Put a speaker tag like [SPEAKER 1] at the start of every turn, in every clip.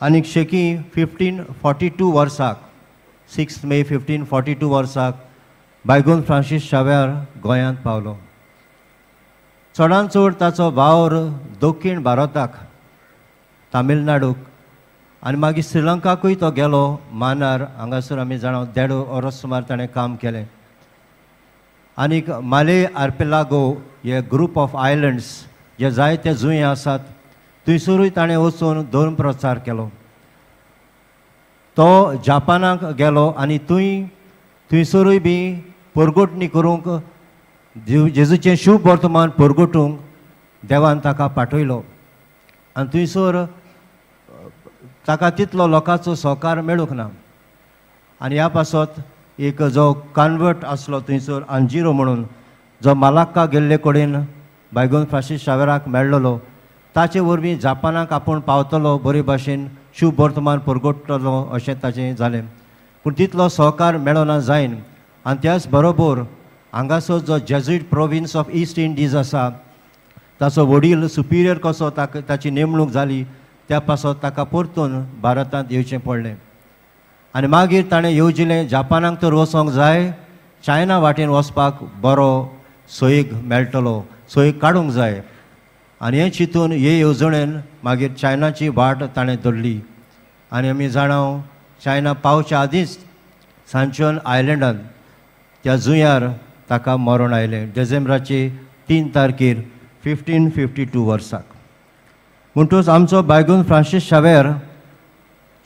[SPEAKER 1] आनीक शेकी 1542 वर्साक 6 मे 1542 वर्साक बायगून फ्रांसीस शावेर गोंयांत पावलो. चडांत चड ताचो वावर दक्षिण भारताक, तामिळनाडूक आनी मागीर श्रीलंकाकूय तो गेलो. मानार हांगासर आमी जाणा 1.5 वर्स सुमार ताणें काम केलें. आनीक माले आर्पेलागो हे ग्रूप ऑफ आयलंड्स जे जायते जुंय आसात थंयसरूय ताणें वचून धर्म प्रचार केलो. तो जापानाक गेलो आनी थंयसरूय बी परगोटणी करूंक जेजूचें शुभ वर्तमान परगोटूंक देवान ताका पाठयलो. आनी थंयसर ताका तितलो लोकांचो सहकार मेळूंक ना. आनी ह्या पासत एक जो कन्वर्ट आसलो थंयसर आंजिरो म्हणून, जो मालाक्का गेल्ले कडेन बायगून फ्रांसीस शावेराक मेळ्ळलो, ताचे वरवीं जापानाक आपूण पावतलो, बरे भाशेन शुभ वर्तमान परगोटतलो अशें ताचें जालें. पूण तितलो सहकार मेळना जायन. आनी त्याच बरोबर हांगासर जो Jesuit province of east Indies आसा ताचो वडील सुपिरियर कसो ताची नेमणूक जाली, त्या पासत ताका परतून भारतांत येवचें पडलें. आनी मागीर ताणें येवजिल्लें जापानाक तर वचोंक जाय, चायना वाटेन वचपाक बरो सोयेग मेळटलो, सोयेग काडूंक जाय. आनी हें चिंतून हे येवजणेन मागीर चायनाची वाट ताणें धरली. आनी आमी जाणाव चायना पावच्या आदींच सांचन आयलंडांत त्या जुंयार ताका मरण आयलें डिसेंबराचे 3 तारखेर 1552 वर्साक. म्हणटूच आमचो बायगून फ्रांसीस शावेर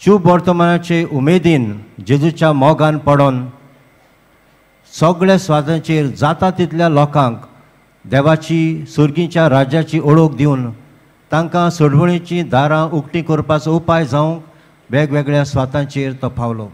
[SPEAKER 1] शुभ वर्तमानाचे उमेदीन जेजूच्या मोगान पडोन सगळ्या स्वातांचेर जाता तितल्या लोकांक देवाची सुर्गीच्या राज्याची ओळख दिवन तांकां सोडवणीची दारां उक्तीं करपाचो उपाय जावंक वेगवेगळ्या स्वातांचेर तो पावलो.